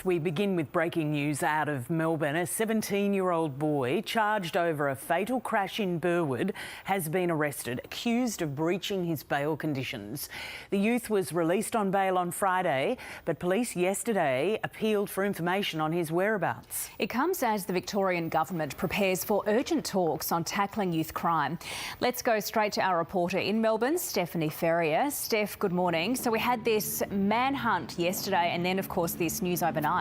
First, we begin with breaking news out of Melbourne. A 17-year-old boy charged over a fatal crash in Burwood has been arrested, accused of breaching his bail conditions. The youth was released on bail on Friday, but police yesterday appealed for information on his whereabouts. It comes as the Victorian government prepares for urgent talks on tackling youth crime. Let's go straight to our reporter in Melbourne, Stephanie Ferrier. Steph, good morning. So we had this manhunt yesterday and then, of course, this news overnight.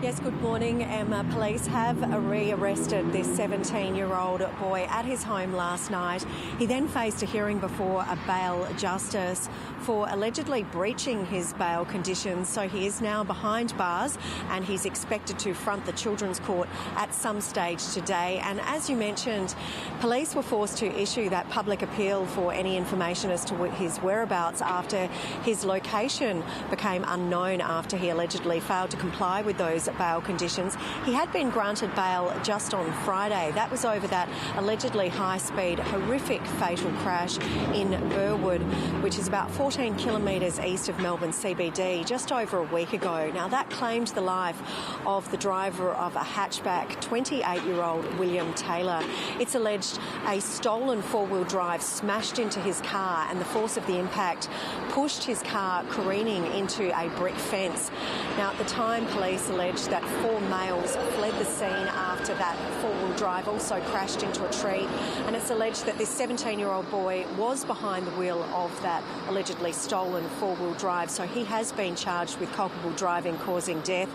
Yes, good morning, Emma. Police have rearrested this 17-year-old boy at his home last night. He then faced a hearing before a bail justice for allegedly breaching his bail conditions. So he is now behind bars and he's expected to front the Children's Court at some stage today. And as you mentioned, police were forced to issue that public appeal for any information as to his whereabouts after his location became unknown after he allegedly failed to comply with those bail conditions. He had been granted bail just on Friday. That was over that allegedly high-speed, horrific fatal crash in Burwood, which is about 14 kilometres east of Melbourne CBD, just over a week ago. Now, that claimed the life of the driver of a hatchback, 28-year-old William Taylor. It's alleged a stolen four-wheel drive smashed into his car and the force of the impact pushed his car careening into a brick fence. Now, at the time, police alleged that 4 males fled the scene after that four-wheel drive also crashed into a tree, and it's alleged that this 17-year-old boy was behind the wheel of that allegedly stolen four-wheel drive, so he has been charged with culpable driving causing death.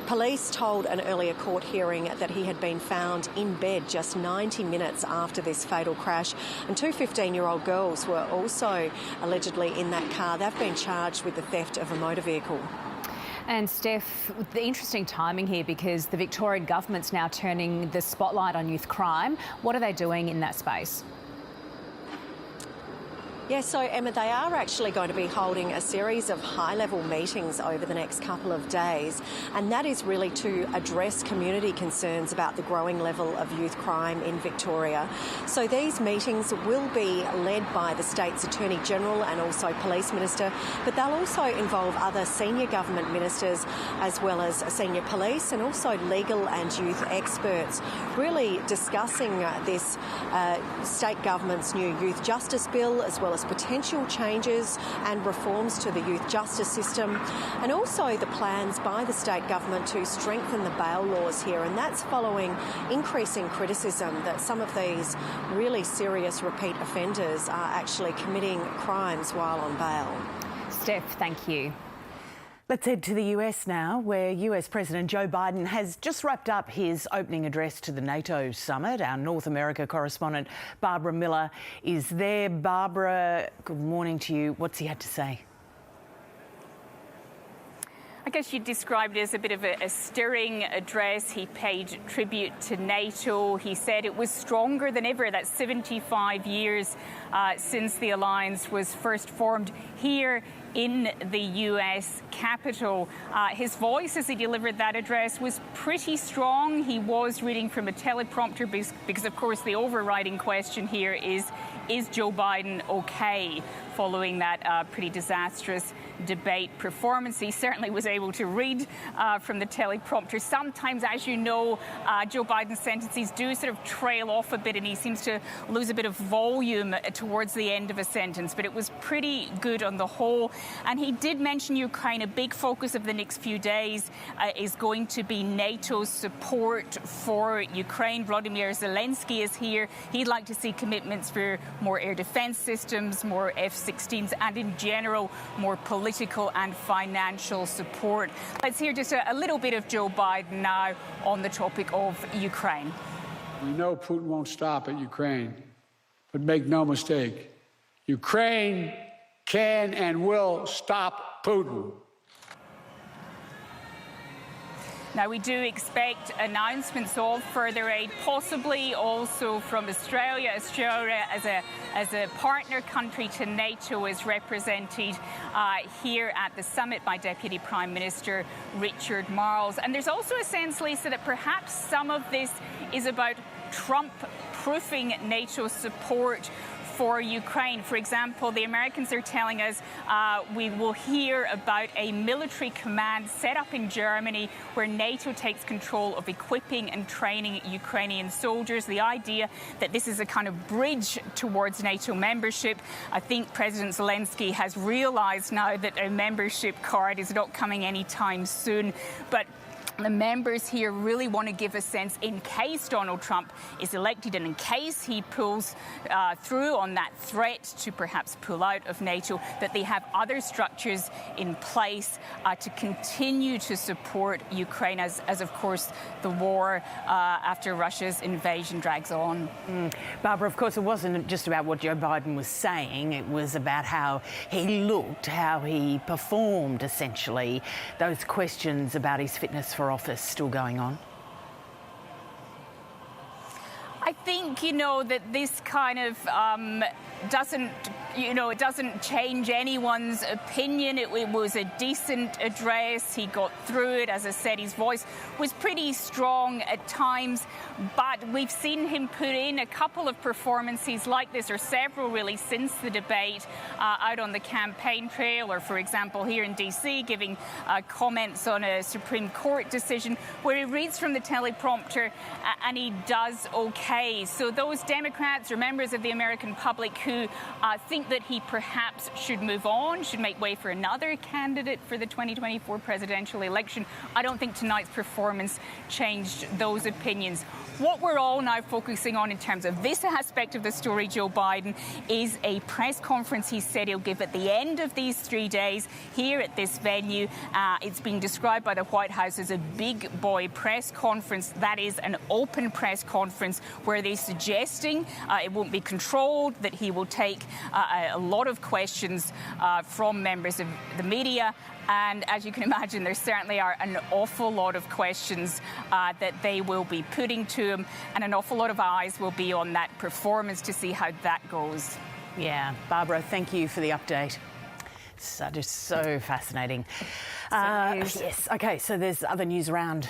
Police told an earlier court hearing that he had been found in bed just 90 minutes after this fatal crash, and two 15-year-old girls were also allegedly in that car. They've been charged with the theft of a motor vehicle. And Steph, the interesting timing here because the Victorian government's now turning the spotlight on youth crime. What are they doing in that space? Yes, so Emma, they are actually going to be holding a series of high-level meetings over the next couple of days, and that is really to address community concerns about the growing level of youth crime in Victoria. So these meetings will be led by the state's Attorney-General and also Police Minister, but they'll also involve other senior government ministers as well as senior police and also legal and youth experts, really discussing this state government's new youth justice bill as well as potential changes and reforms to the youth justice system, and also the plans by the state government to strengthen the bail laws here. And that's following increasing criticism that some of these really serious repeat offenders are actually committing crimes while on bail. Steph, thank you. Let's head to the US now, where US President Joe Biden has just wrapped up his opening address to the NATO summit. Our North America correspondent Barbara Miller is there. Barbara, good morning to you. What's he had to say? I guess you described it as a bit of a stirring address. He paid tribute to NATO. He said it was stronger than ever. That's 75 years since the alliance was first formed here in the US Capitol. His voice as he delivered that address was pretty strong. He was reading from a teleprompter because of course, the overriding question here is Joe Biden okay following that pretty disastrous debate performance? He certainly was able to read from the teleprompter. Sometimes, as you know, Joe Biden's sentences do sort of trail off a bit and he seems to lose a bit of volume towards the end of a sentence, but it was pretty good on the whole. And he did mention Ukraine. A big focus of the next few days is going to be NATO's support for Ukraine. Volodymyr Zelensky is here. He'd like to see commitments for more air defense systems, more F-16s, and in general, more political and financial support. Let's hear just a little bit of Joe Biden now on the topic of Ukraine. We know Putin won't stop at Ukraine, but make no mistake, Ukraine can and will stop Putin. Now, we do expect announcements of further aid, possibly also from Australia. Australia, as a partner country to NATO, is represented here at the summit by Deputy Prime Minister Richard Marles. And there's also a sense, Lisa, that perhaps some of this is about Trump proofing NATO support for Ukraine. For example, the Americans are telling us we will hear about a military command set up in Germany where NATO takes control of equipping and training Ukrainian soldiers. The idea that this is a kind of bridge towards NATO membership. I think President Zelensky has realized now that a membership card is not coming anytime soon. But the members here really want to give a sense, in case Donald Trump is elected and in case he pulls through on that threat to perhaps pull out of NATO, that they have other structures in place to continue to support Ukraine as of course, the war after Russia's invasion drags on. Barbara, of course, it wasn't just about what Joe Biden was saying. It was about how he looked, how he performed, essentially. Those questions about his fitness for office still going on? I think, that this kind of it doesn't change anyone's opinion. It was a decent address. He got through it. As I said, his voice was pretty strong at times, but we've seen him put in a couple of performances like this, or several really, since the debate out on the campaign trail, or for example here in DC giving comments on a Supreme Court decision where he reads from the teleprompter and he does okay. So those Democrats or members of the American public who think that he perhaps should move on, should make way for another candidate for the 2024 presidential election, I don't think tonight's performance changed those opinions. What we're all now focusing on in terms of this aspect of the story, Joe Biden, is a press conference he said he'll give at the end of these 3 days here at this venue. It's being described by the White House as a big boy press conference. That is an open press conference where they're suggesting it won't be controlled, that he will take a lot of questions from members of the media. And as you can imagine, there certainly are an awful lot of questions that they will be putting to him, and an awful lot of eyes will be on that performance to see how that goes. Yeah, Barbara, thank you for the update. Just so fascinating. Yes, OK, so there's other news around.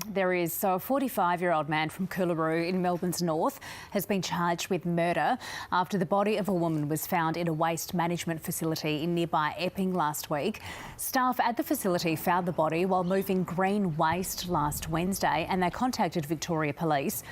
There is. So a 45-year-old man from Coolaroo in Melbourne's north has been charged with murder after the body of a woman was found in a waste management facility in nearby Epping last week. Staff at the facility found the body while moving green waste last Wednesday, and they contacted Victoria Police.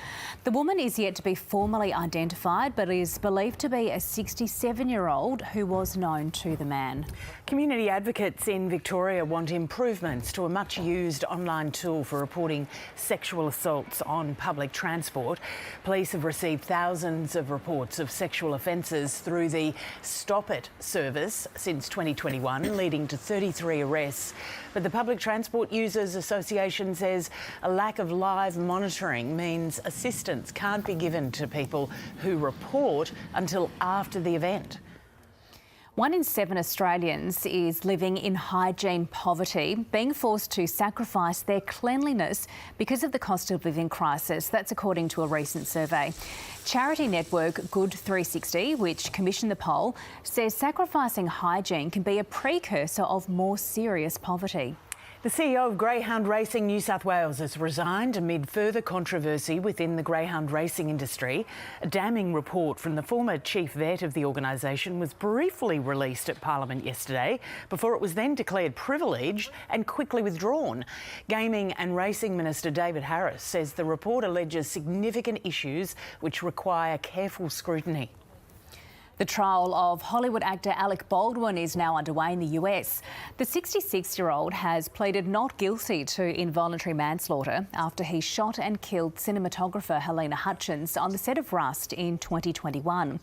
The woman is yet to be formally identified, but is believed to be a 67-year-old who was known to the man. Community advocates in Victoria want improvements to a much-used online tool for reporting sexual assaults on public transport. Police have received thousands of reports of sexual offences through the Stop It service since 2021, leading to 33 arrests. But the Public Transport Users Association says a lack of live monitoring means assistance can't be given to people who report until after the event. 1 in 7 Australians is living in hygiene poverty, being forced to sacrifice their cleanliness because of the cost of living crisis. That's according to a recent survey. Charity network Good 360, which commissioned the poll, says sacrificing hygiene can be a precursor of more serious poverty. The CEO of Greyhound Racing New South Wales has resigned amid further controversy within the greyhound racing industry. A damning report from the former chief vet of the organisation was briefly released at Parliament yesterday before it was then declared privileged and quickly withdrawn. Gaming and Racing Minister David Harris says the report alleges significant issues which require careful scrutiny. The trial of Hollywood actor Alec Baldwin is now underway in the US. The 66-year-old has pleaded not guilty to involuntary manslaughter after he shot and killed cinematographer Helena Hutchins on the set of Rust in 2021.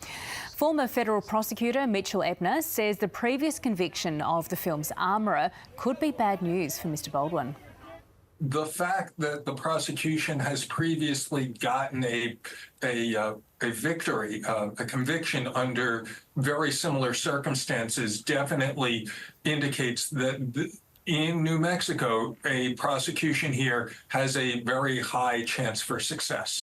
Former federal prosecutor Mitchell Ebner says the previous conviction of the film's armourer could be bad news for Mr Baldwin. The fact that the prosecution has previously gotten a victory, a conviction under very similar circumstances definitely indicates that in New Mexico, a prosecution here has a very high chance for success.